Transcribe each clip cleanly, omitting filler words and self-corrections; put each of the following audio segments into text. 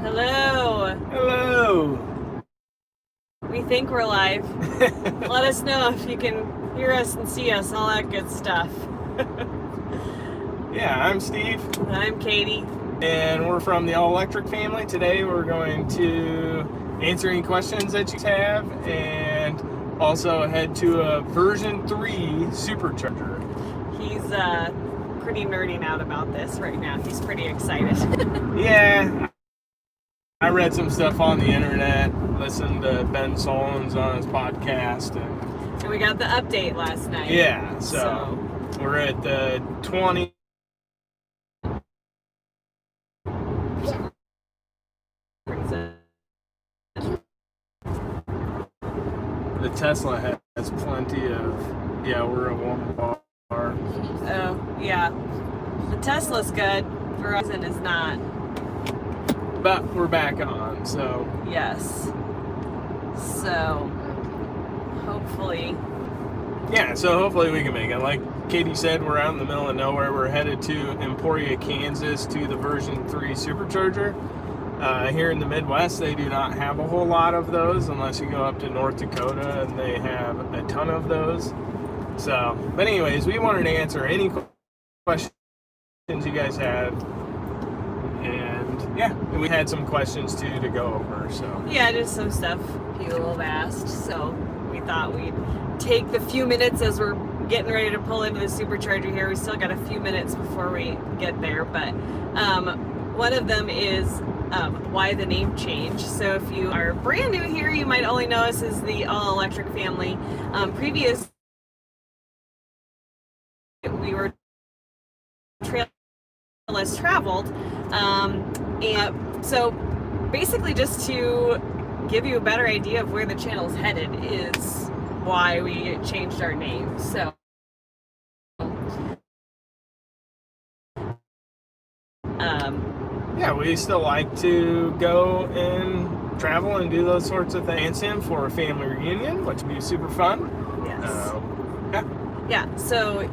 Hello. Hello. We think we're live. Let us know if you can hear us and see us and all that good stuff. Yeah, I'm Steve. And I'm Katie. And we're from the all-electric family. Today we're going to answer any questions that you have and also head to a version 3 supercharger. He's pretty nerding out about this right now. He's pretty excited. Yeah, I read some stuff on the internet, listened to Ben Solons on his podcast. And we got the update last night. Yeah, so we're at the 20. The Tesla has plenty of, we're at one bar. Oh, yeah. The Tesla's good. Verizon is not. But we're back on, so. Yes. So, hopefully. Yeah, so hopefully we can make it. Like Katie said, we're out in the middle of nowhere. We're headed to Emporia, Kansas to the version 3 supercharger. Here in the Midwest, they do not have a whole lot of those unless you go up to North Dakota, and they have a ton of those. So, but anyways, we wanted to answer any questions you guys had. And yeah, we had some questions too to go over. So yeah, just some stuff people have asked. So we thought we'd take the few minutes as we're getting ready to pull into the supercharger here. We still got a few minutes before we get there, but one of them is why the name change. So if you are brand new here, you might only know us as the all-electric family. Previous, we were less traveled, and so basically just to give you a better idea of where the channel's headed is why we changed our name. So yeah, we still like to go and travel and do those sorts of things. Him for a family reunion, which would be super fun. Yes. Yeah, so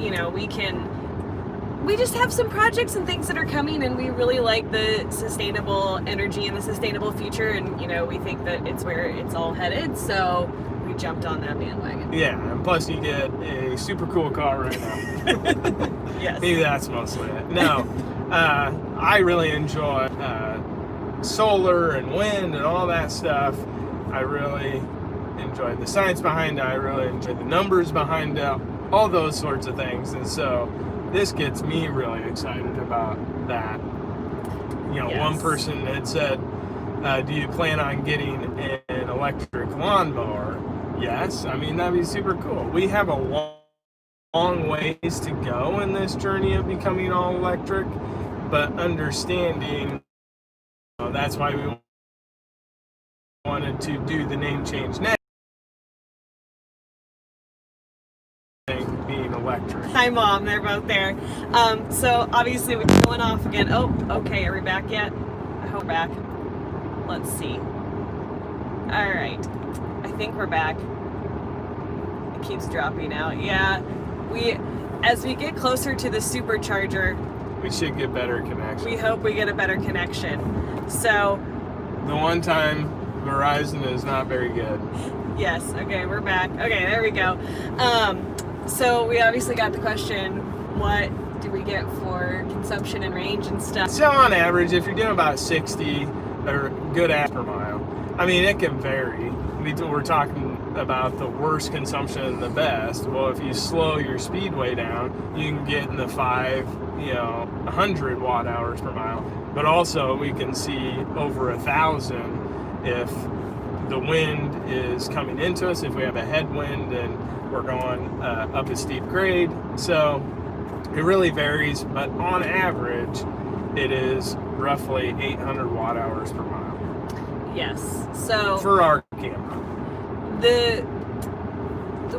we just have some projects and things that are coming, and we really like the sustainable energy and the sustainable future, and we think that it's where it's all headed, so we jumped on that bandwagon. Yeah, and plus you get a super cool car right now. Yes. Maybe that's mostly it. No, I really enjoy solar and wind and all that stuff. I really enjoy the science behind it. I really enjoy the numbers behind it, all those sorts of things, and so this gets me really excited about that. Yes. One person had said, do you plan on getting an electric lawnmower? Yes. I mean, that'd be super cool. We have a long ways to go in this journey of becoming all electric, but understanding that's why we wanted to do the name change now. Being electric. Hi, Mom. They're both there. So obviously we're going off again. Oh, okay. Are we back yet? I hope we're back. Let's see. All right. I think we're back. It keeps dropping out. Yeah. As we get closer to the supercharger, we should get better connection. We hope we get a better connection. So the one time Verizon is not very good. Yes. Okay, we're back. Okay, there we go. So we obviously got the question, what do we get for consumption and range and stuff? So on average, if you're doing about 60 or good amps per mile, I mean, it can vary. We're talking about the worst consumption and the best. Well, if you slow your speedway down, you can get in the 100 watt hours per mile. But also we can see over 1,000 if the wind is coming into us, if we have a headwind and we're going up a steep grade. So it really varies, but on average, it is roughly 800 watt hours per mile. Yes. So for our camera. The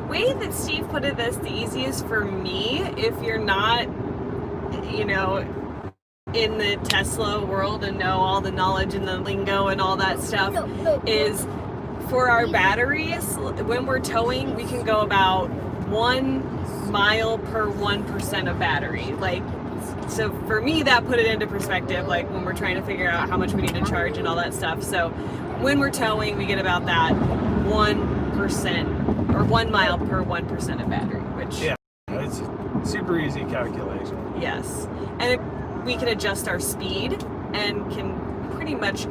way that Steve put it, that's the easiest for me, if you're not, in the Tesla world and know all the knowledge and the lingo and all that stuff, is for our batteries, when we're towing, we can go about 1 mile per 1% of battery. Like, so for me, that put it into perspective, like when we're trying to figure out how much we need to charge and all that stuff. So when we're towing, we get about that 1% or 1 mile per 1% of battery, which yeah, it's a super easy calculation. yes, and we can adjust our speed and can pretty much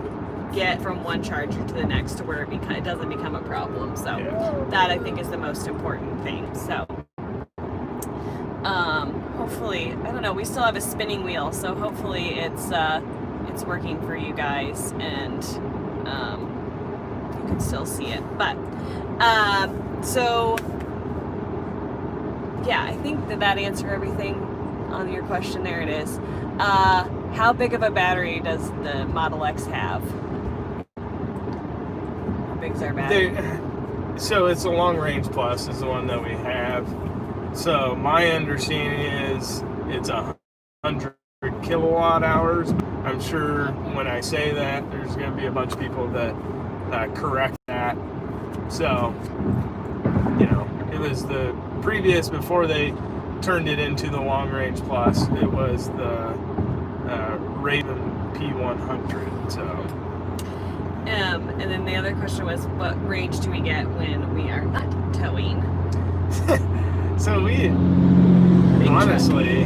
get from one charger to the next to where it doesn't become a problem. So that I think is the most important thing. So hopefully, I don't know, we still have a spinning wheel, so hopefully it's working for you guys and you can still see it. But so yeah, I think that answered everything on your question. There it is. How big of a battery does the Model X have? How big's our battery? So it's a Long Range Plus is the one that we have. So my understanding is it's 100 kilowatt hours. I'm sure when I say that, there's going to be a bunch of people that correct that. So, you know, it was the previous, before they turned it into the Long Range Plus, it was the Raven P100. So, and then the other question was, what range do we get when we are not towing? So we honestly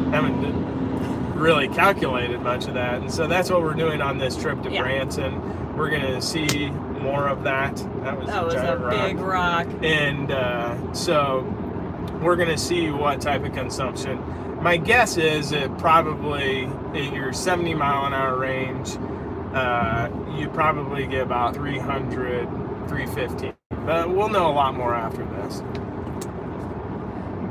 haven't really calculated much of that, and so that's what we're doing on this trip to Branson. We're gonna see more of that. That was a big rock. And so we're gonna see what type of consumption. My guess is it probably in your 70 mile an hour range, you probably get about 300, 350. But we'll know a lot more after this.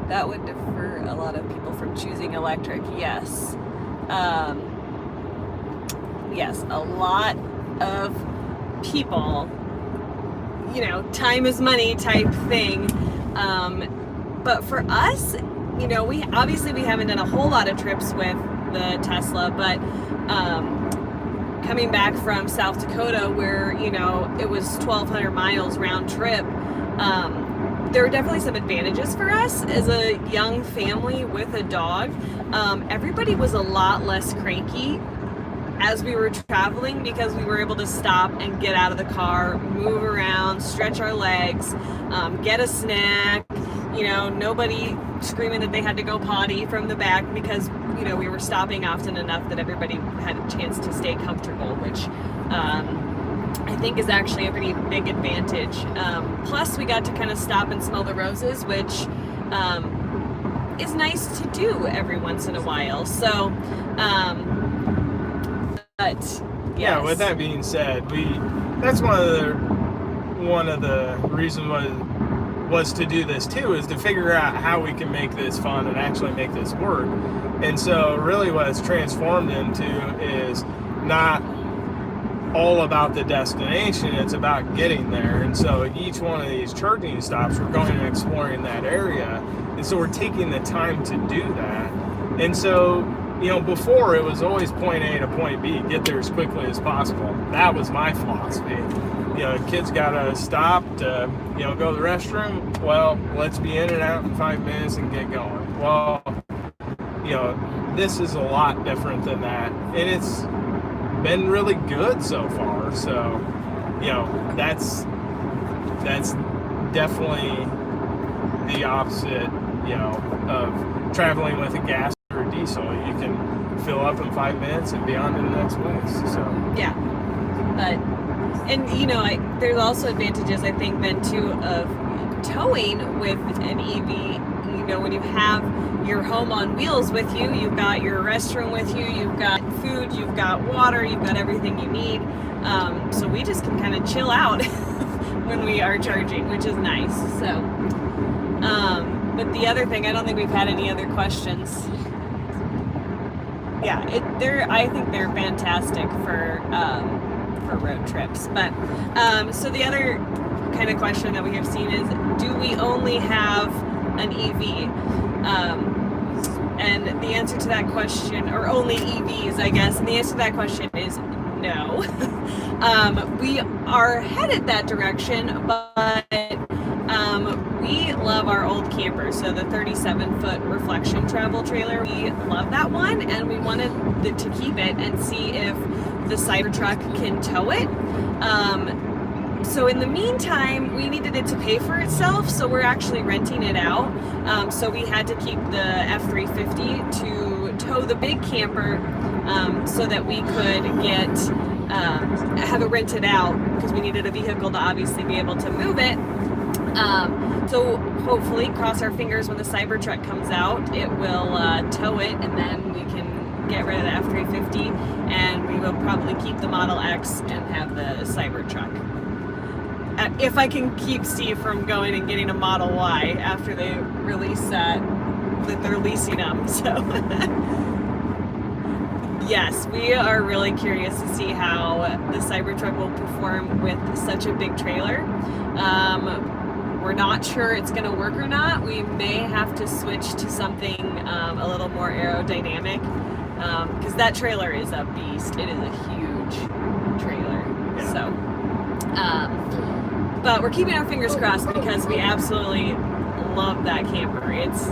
That would defer a lot of people from choosing electric, yes. Yes, a lot of people, you know, time is money type thing. But for us, you know, we haven't done a whole lot of trips with the Tesla, but coming back from South Dakota where, you know, it was 1,200 miles round trip, there were definitely some advantages for us as a young family with a dog. Everybody was a lot less cranky as we were traveling because we were able to stop and get out of the car, move around, stretch our legs, get a snack. You know, nobody screaming that they had to go potty from the back because, you know, we were stopping often enough that everybody had a chance to stay comfortable, which I think is actually a pretty big advantage. Plus, we got to kind of stop and smell the roses, which is nice to do every once in a while. So, but yes. Yeah, with that being said, that's one of the reasons was to do this too, is to figure out how we can make this fun and actually make this work. And so really what it's transformed into is not all about the destination, it's about getting there. And so each one of these charging stops, we're going and exploring that area. And so we're taking the time to do that. And so, you know, before it was always point A to point B, get there as quickly as possible. That was my philosophy. You know, kids gotta stop to, you know, go to the restroom. Well, let's be in and out in 5 minutes and get going. Well, you know, this is a lot different than that. And it's been really good so far. So, you know, that's definitely the opposite, you know, of traveling with a gas or a diesel. You can fill up in 5 minutes and be on to the next place. So yeah, but and you know, there's also advantages I think then too of towing with an EV. You know, when you have your home on wheels with you, you've got your restroom with you, you've got food, you've got water, you've got everything you need. So we just can kind of chill out when we are charging, which is nice. So, but the other thing, I don't think we've had any other questions. Yeah, I think they're fantastic for road trips. But so the other kind of question that we have seen is, do we only have an EV? And the answer to that question, or only EVs, I guess, and the answer to that question is no. We are headed that direction, but we love our old camper, so the 37-foot reflection travel trailer. We love that one, and we wanted to keep it and see if the Cybertruck can tow it. So in the meantime, we needed it to pay for itself, so we're actually renting it out. So we had to keep the F350 to tow the big camper, so that we could have it rented out, because we needed a vehicle to obviously be able to move it. So hopefully, cross our fingers, when the Cybertruck comes out, it will tow it, and then we can get rid of the F350, and we will probably keep the Model X and have the Cybertruck. If I can keep Steve from going and getting a Model Y after they release that they're leasing them. So yes, we are really curious to see how the Cybertruck will perform with such a big trailer. We're not sure it's going to work or not. We may have to switch to something a little more aerodynamic, because that trailer is a beast. It is a huge trailer. Yeah. So, but we're keeping our fingers crossed, because we absolutely love that camper. It's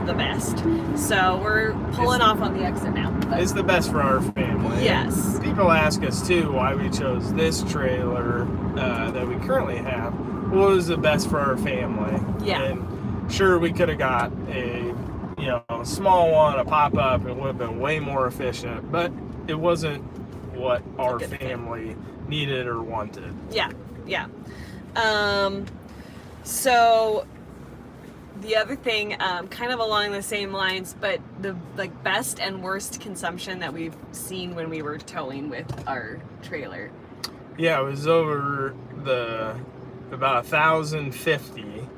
the best. So we're pulling off on the exit now. But It's the best for our family. yes. People ask us too why we chose this trailer that we currently have. What was the best for our family? Yeah. And sure, we could have got a small one, a pop-up, and it would have been way more efficient, but it wasn't what our good fit. family needed or wanted. Yeah. So the other thing, kind of along the same lines, but the best and worst consumption that we've seen when we were towing with our trailer. Yeah, it was over about 1,050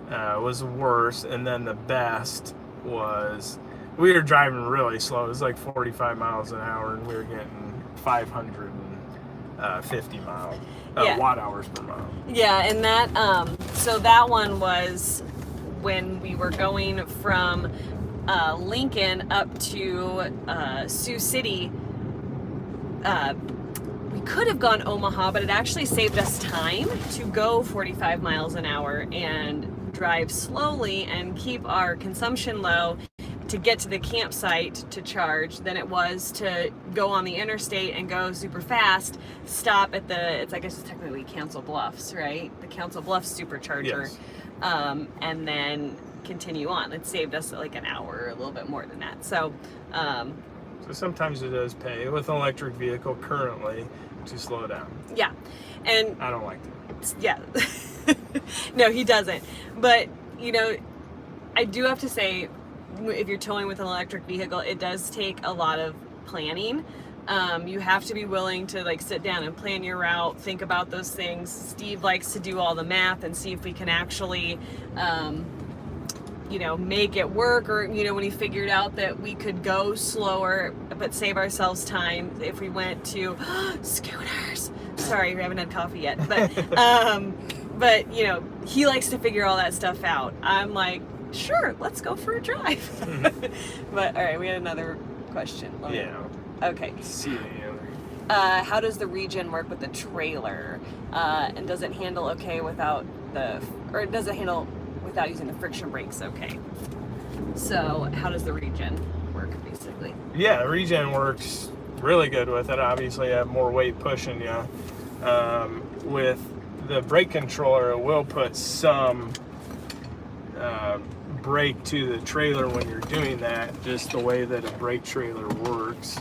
was worse, and then the best was we were driving really slow. It was like 45 miles an hour, and we were getting 550 watt hours per mile. Yeah, and that so that one was when we were going from Lincoln up to Sioux City. We could have gone Omaha, but it actually saved us time to go 45 miles an hour and drive slowly and keep our consumption low to get to the campsite to charge than it was to go on the interstate and go super fast, stop at I guess it's technically Council Bluffs, right? The Council Bluffs Supercharger. Yes. And then continue on. It saved us like an hour or a little bit more than that. So sometimes it does pay with an electric vehicle currently to slow down. yeah. And I don't like that. yeah. No, he doesn't. But, I do have to say, if you're towing with an electric vehicle, it does take a lot of planning. You have to be willing to sit down and plan your route, think about those things. Steve likes to do all the math and see if we can actually, make it work, or, when he figured out that we could go slower but save ourselves time if we went to scooters. Sorry, we haven't had coffee yet, but he likes to figure all that stuff out. I'm like, sure, let's go for a drive. But all right, we had another question. Okay. See any other? How does the Regen work with the trailer? And does it handle okay without using the friction brakes okay? So how does the Regen work, basically? Yeah, the Regen works really good with it. Obviously, you have more weight pushing you. With the brake controller, it will put some brake to the trailer when you're doing that, just the way that a brake trailer works.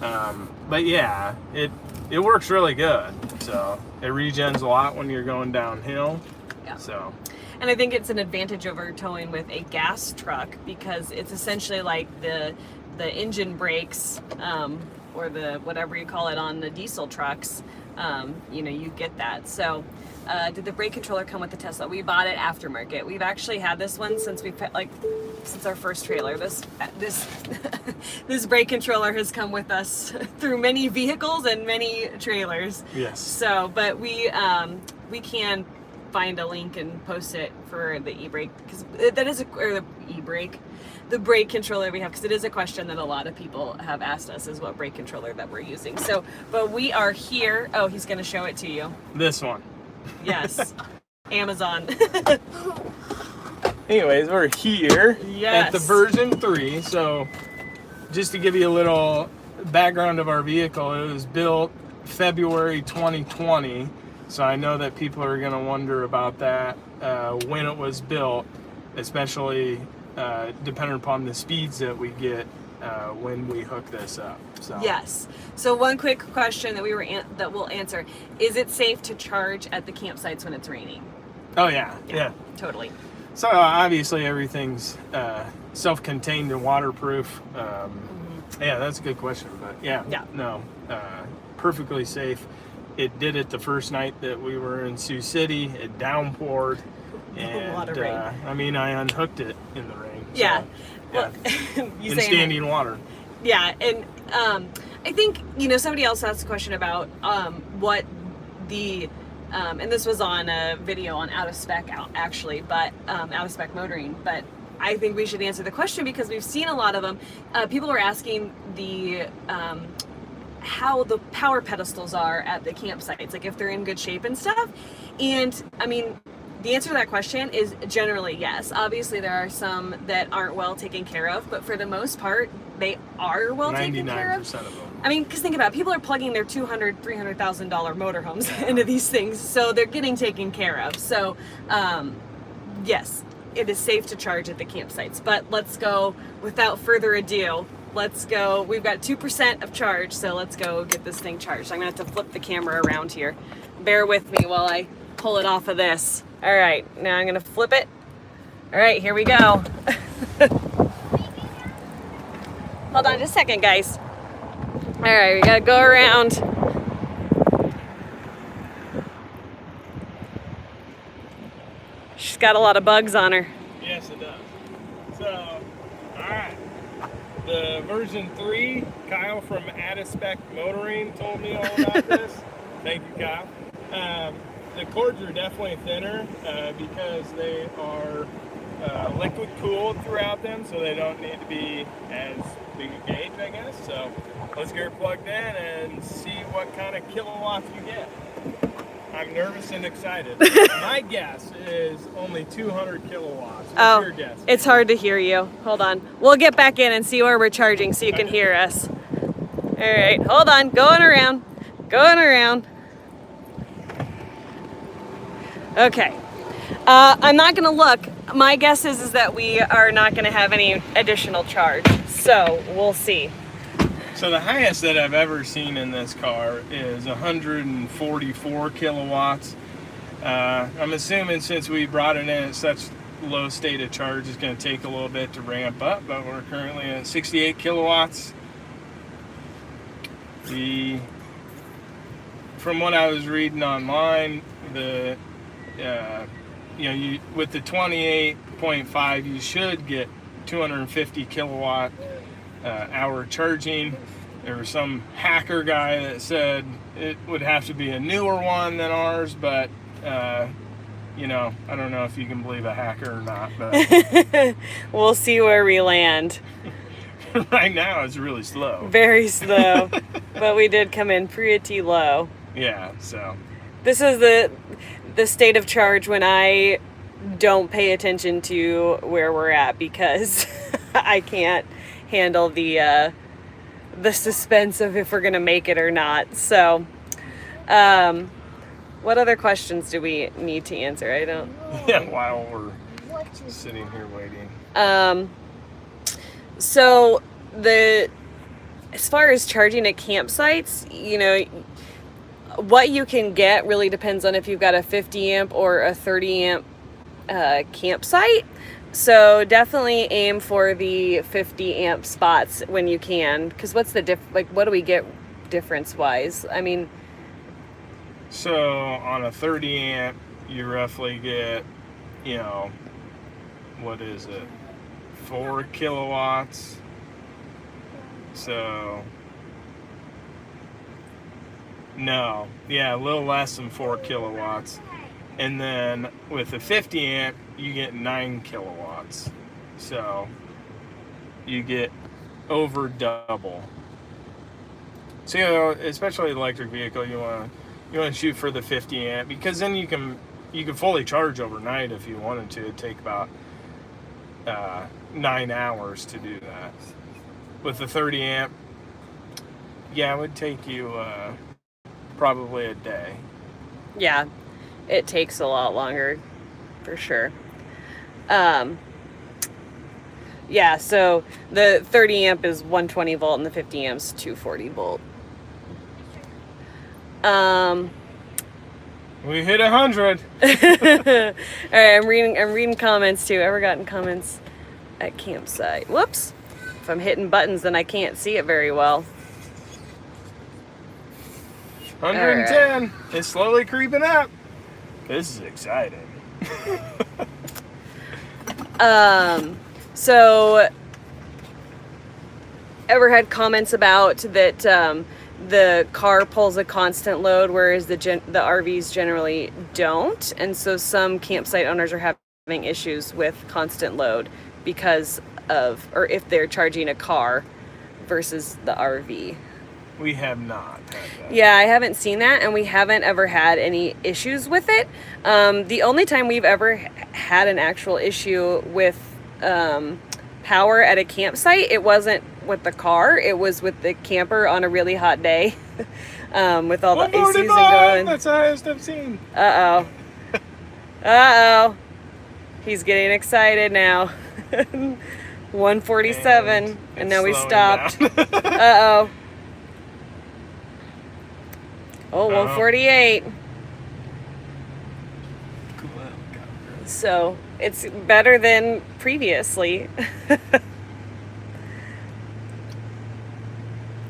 But yeah, it works really good. So it regens a lot when you're going downhill. Yeah. So. And I think it's an advantage over towing with a gas truck, because it's essentially like the engine brakes, or the whatever you call it on the diesel trucks. You get that. So did the brake controller come with the Tesla? We bought it aftermarket. We've actually had this one since since our first trailer. This this brake controller has come with us through many vehicles and many trailers. Yes. So, but we can find a link and post it for the e-brake, because that is the e-brake, the brake controller we have, because it is a question that a lot of people have asked us, is what brake controller that we're using. So, but we are here. Oh, he's going to show it to you. This one. Yes. Amazon. Anyways, we're here Yes. at the version 3. So just to give you a little background of our vehicle, it was built February 2020. So I know that people are going to wonder about that when it was built, especially depending upon the speeds that we get when we hook this up. So Yes. So one quick question that that we'll answer: is it safe to charge at the campsites when it's raining? Oh yeah. Totally. So obviously everything's self-contained and waterproof. Yeah, that's a good question, but yeah. No, perfectly safe. It did it the first night that we were in Sioux City. It downpoured, and a lot of rain. I mean, I unhooked it in the rain. So, Yeah. yeah. Well, In standing water. Yeah, and I think somebody else asked a question about what the and this was on a video on out of spec actually, but out of spec motoring. But I think we should answer the question because we've seen a lot of them. People are asking the how the power pedestals are at the campsites, like if they're in good shape and stuff. And I mean, the answer to that question is generally yes. Obviously, there are some that aren't well taken care of, but for the most part, they are well taken care of. 99% of them. I mean, because think about it, people are plugging their $200,000, $300,000 motorhomes into these things, so they're getting taken care of. So, yes, it is safe to charge at the campsites. But let's go, without further ado, let's go. We've got 2% of charge, so let's go get this thing charged. I'm going to have to flip the camera around here. Bear with me while I pull it off of this. All right, now I'm going to flip it. All right, here we go. Hold on just a second, guys. All right, we gotta go around. She's got a lot of bugs on her. Yes, it does. So, all right. The version 3, Kyle from Out of Spec Motoring told me all about this. Thank you, Kyle. The cords are definitely thinner because they are liquid cooled throughout them, so they don't need to be as big a gauge, I guess. So let's get her plugged in and see what kind of kilowatts we get. I'm nervous and excited. My guess is only 200 kilowatts. What's your guess? It's hard to hear you. Hold on. We'll get back in and see where we're charging so you can hear us. All right, hold on. Going around. Going around. Okay. I'm not going to look. My guess is that we are not going to have any additional charge. So we'll see. So the highest that I've ever seen in this car is 144 kilowatts. I'm assuming since we brought it in at such low state of charge, it's going to take a little bit to ramp up, but we're currently at 68 kilowatts. From what I was reading online, with the 28.5, you should get 250 kilowatt hour charging. There was some hacker guy that said it would have to be a newer one than ours, but I don't know if you can believe a hacker or not. But we'll see where we land. Right now it's really slow. Very slow, but we did come in pretty low. Yeah, so this is the state of charge when I don't pay attention to where we're at because I can't handle the suspense of if we're gonna make it or not. So what other questions do we need to answer? I don't. Yeah, while we're sitting here waiting. So as far as charging at campsites, what you can get really depends on if you've got a 50 amp or a 30 amp campsite. So definitely aim for the 50 amp spots when you can, because what's the what do we get difference wise? I mean, so on a 30 amp you roughly get, what is it, 4 kilowatts. So no, yeah, a little less than 4 kilowatts. And then with the 50 amp, you get 9 kilowatts. So you get over double. So, especially electric vehicle, you want to shoot for the 50 amp because then you can you can fully charge overnight if you wanted to. It'd take about 9 hours to do that. With the 30 amp, yeah, it would take you probably a day. Yeah, it takes a lot longer, for sure. Yeah, so the 30 amp is 120 volt and the 50 amps 240 volt. We hit 100. All right, I'm reading comments too. Ever gotten comments at campsite? Whoops. If I'm hitting buttons, then I can't see it very well. 110. Right. It's slowly creeping up. This is exciting. So ever had comments about that the car pulls a constant load, whereas the RVs generally don't, and so some campsite owners are having issues with constant load because of, or if they're charging a car versus the RV. We have not had that. Yeah, I haven't seen that, and we haven't ever had any issues with it. The only time we've ever had an actual issue with power at a campsite, it wasn't with the car, it was with the camper on a really hot day. With all the ACs going. That's the highest I've seen. Uh-oh. Uh-oh. He's getting excited now. 147, and now we stopped. Uh-oh. Oh, 148. So it's better than previously.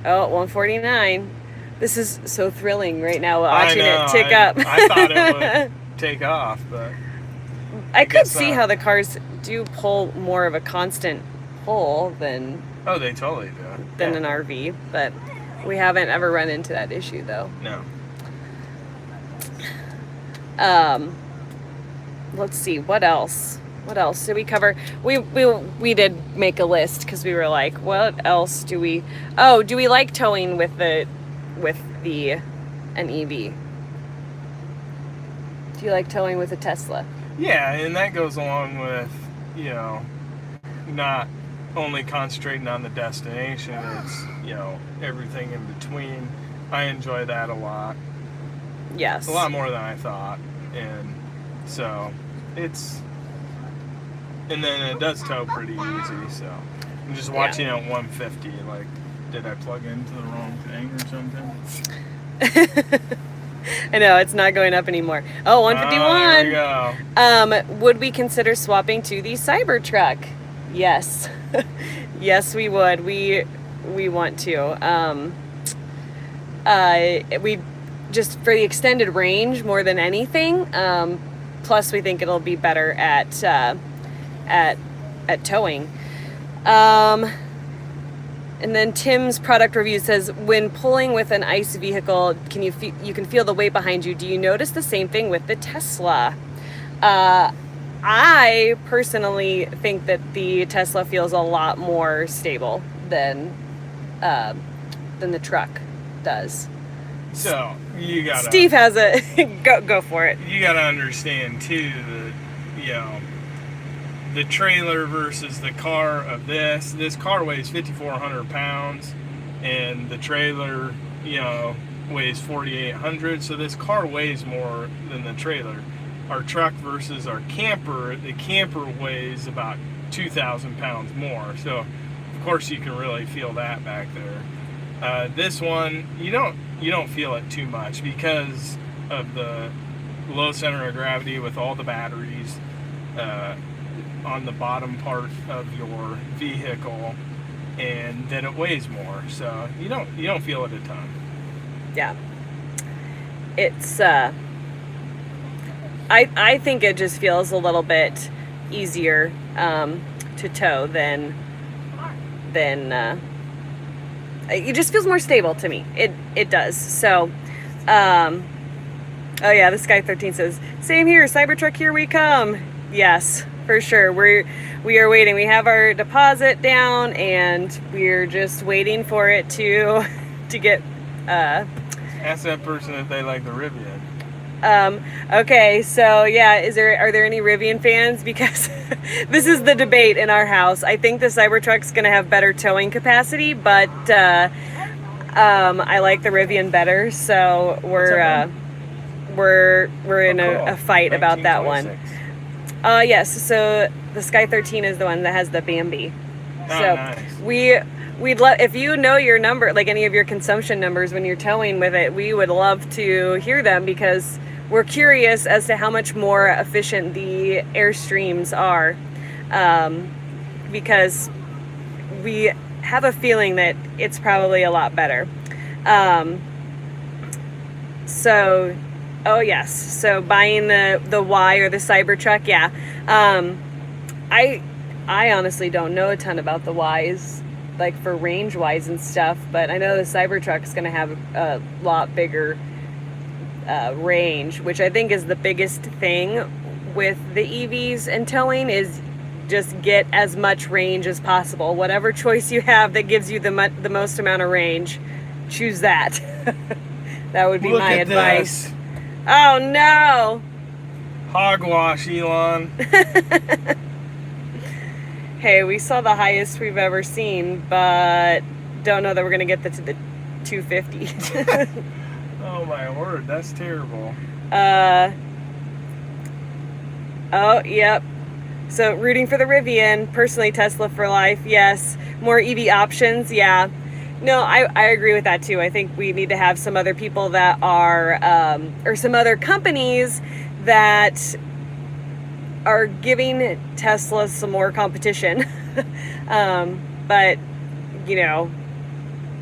Oh, 149. This is so thrilling right now, watching it tick up. I thought it would take off, but I could see how the cars do pull more of a constant pull than they totally do than an RV, but we haven't ever run into that issue though. No. Let's see, what else did we cover? We did make a list because we were like, what else do we like towing with an EV? Do you like towing with a Tesla? Yeah, and that goes along with, not only concentrating on the destination, it's, everything in between. I enjoy that a lot. Yes. A lot more than I thought. And so and then it does tow pretty easy, so I'm just watching at 150, like, did I plug into the wrong thing or something? I know, it's not going up anymore. Oh, 151. There we go. Would we consider swapping to the Cybertruck? Yes. Yes, we would. We want to. We just for the extended range more than anything. Plus, we think it'll be better at towing. And then Tim's product review says, when pulling with an ICE vehicle, you can feel the weight behind you. Do you notice the same thing with the Tesla? I personally think that the Tesla feels a lot more stable than the truck does. So you gotta. Steve has a go for it. You gotta understand too that the trailer versus the car of this car weighs 5,400 pounds, and the trailer weighs 4,800. So this car weighs more than the trailer. Our truck versus our camper, the camper weighs about 2,000 pounds more. So of course you can really feel that back there. This one you don't feel it too much because of the low center of gravity with all the batteries on the bottom part of your vehicle, and then it weighs more, so you don't feel it a ton. Yeah, it's I think it just feels a little bit easier to tow than it just feels more stable to me. It does. So oh yeah, this guy 13 says, same here, Cybertruck, here we come. Yes, for sure. We are waiting. We have our deposit down, and we're just waiting for it to get. Ask that person if they like the Rivian. Okay, so yeah, are there any Rivian fans? Because this is the debate in our house. I think the Cybertruck's gonna have better towing capacity, but I like the Rivian better, so we're in a fight about that one. 1926. Yes, so the Sky 13 is the one that has the Bambi. Oh, So nice. we'd love, if you know your number, like any of your consumption numbers when you're towing with it, we would love to hear them, because we're curious as to how much more efficient the Airstreams are, because we have a feeling that it's probably a lot better. So, oh yes, so buying the Y or the Cybertruck, yeah. I honestly don't know a ton about the Ys, like for range wise and stuff, but I know the Cybertruck's going to have a lot bigger range, which I think is the biggest thing with the EVs and towing, is just get as much range as possible. Whatever choice you have that gives you the most amount of range, choose that. That would be my advice. This. Oh no! Hogwash, Elon. Hey, we saw the highest we've ever seen, but don't know that we're gonna get to the 250. Oh my word, that's terrible. Oh, yep. So rooting for the Rivian, personally Tesla for life, yes. More EV options, yeah. No, I agree with that too. I think we need to have some other people that are, or some other companies that are giving Tesla some more competition. But, you know,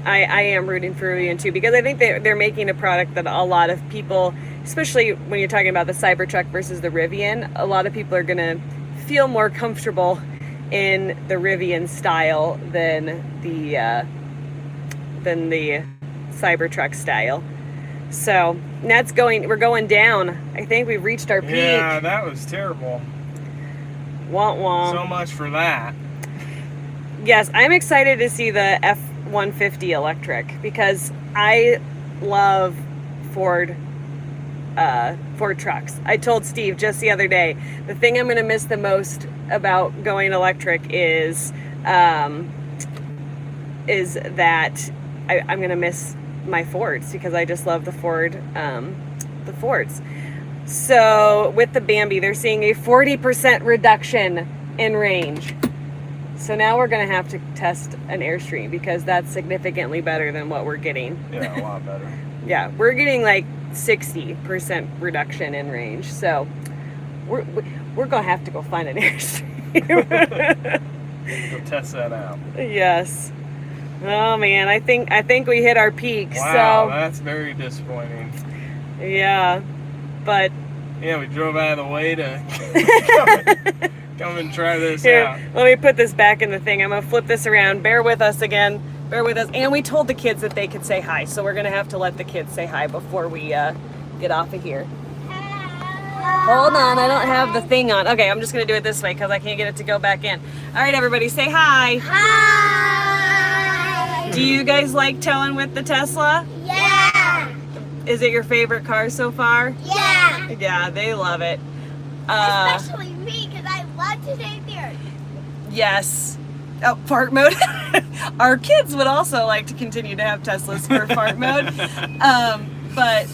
I am rooting for Rivian too, because I think they're making a product that a lot of people, especially when you're talking about the Cybertruck versus the Rivian, a lot of people are going to feel more comfortable in the Rivian style than the Cybertruck style. So we're going down. I think we've reached our peak. Yeah, that was terrible. Wah wah. So much for that. Yes, I'm excited to see the F-150 electric, because I love Ford trucks. I told Steve just the other day, the thing I'm going to miss the most about going electric is that I'm going to miss my Fords, because I just love the Fords. So with the Bambi, they're seeing a 40% reduction in range. So now we're going to have to test an Airstream, because that's significantly better than what we're getting. Yeah, a lot better. Yeah, we're getting like 60% reduction in range. So we're going to have to go find an Airstream. Go test that out. Yes. Oh man, I think we hit our peak. Wow, so that's very disappointing. Yeah, but yeah, we drove out of the way to come and try this out. Let me put this back in the thing. I'm gonna flip this around. Bear with us again. Bear with us. And we told the kids that they could say hi, so we're gonna have to let the kids say hi before we get off of here. Hold on, I don't have the thing on. Okay, I'm just gonna do it this way because I can't get it to go back in. All right, everybody, say hi. Hi! Do you guys like towing with the Tesla? Yeah! Is it your favorite car so far? Yeah! Yeah, they love it. Especially me, because I love to stay there. Yes. Oh, fart mode. Our kids would also like to continue to have Teslas for fart mode. But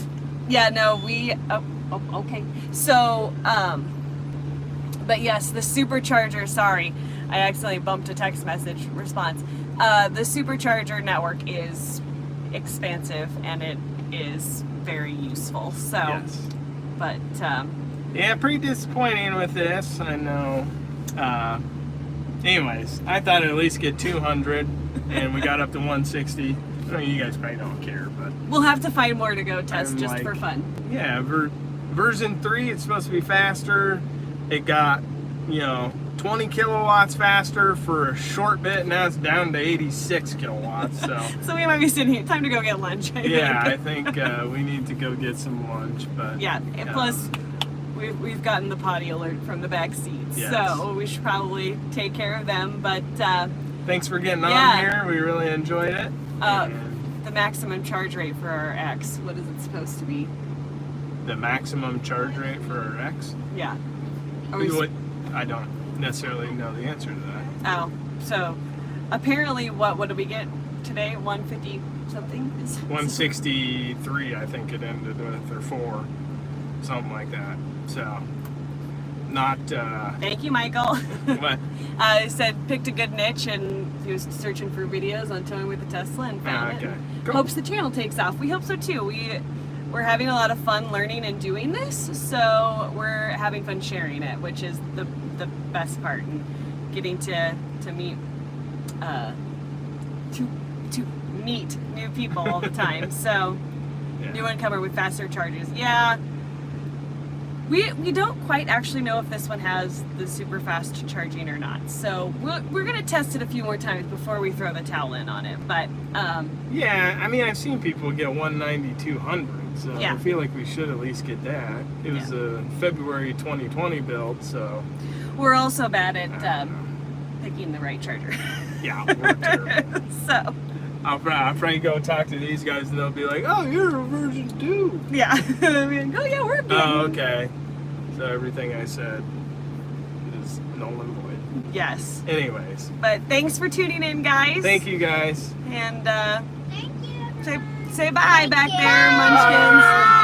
yeah, no, we. Oh, okay. So, but yes, the Supercharger. Sorry, I accidentally bumped a text message response. The Supercharger network is expansive and it is very useful. So, Yes. But Yeah, pretty disappointing with this, I know. Anyways, I thought I'd at least get 200, and we got up to 160. I mean, you guys probably don't care, but we'll have to find more to go test I'm just like, for fun. yeah, version 3, it's supposed to be faster. It got, 20 kilowatts faster for a short bit. Now it's down to 86 kilowatts. So we might be sitting here. Time to go get lunch. I think we need to go get some lunch. But yeah, and plus we've gotten the potty alert from the back seats, yes. So we should probably take care of them. But thanks for getting on here. We really enjoyed it. The maximum charge rate for our X. What is it supposed to be? the maximum charge rate for our X? Yeah. I don't necessarily know the answer to that. Oh, so apparently, what did we get today? 150 something? 163, I think it ended with, or 4, something like that. So, not. Thank you, Michael. What? He said picked a good niche and he was searching for videos on towing with the Tesla and found it. Okay. And Cool. hopes the channel takes off. We hope so too. We're having a lot of fun learning and doing this, so we're having fun sharing it, which is the best part, and getting to meet to meet new people all the time. So Yeah. new incomer with faster charges. Yeah. We don't quite actually know if this one has the super fast charging or not. So we're going to test it a few more times before we throw the towel in on it. But Yeah, I mean, I've seen people get 190, 200, so Yeah. I feel like we should at least get that. It was a February 2020 build, so we're also bad at know. picking the right charger. yeah, we're terrible. So, I'll probably go talk to these guys and they'll be like, "Oh, you're a version 2." yeah. I mean, oh, yeah, we're good. Oh, okay. So everything I said is null and void. Yes. Anyways, But thanks for tuning in, guys. thank you guys. And Thank you. say bye back you. there, Munchkins.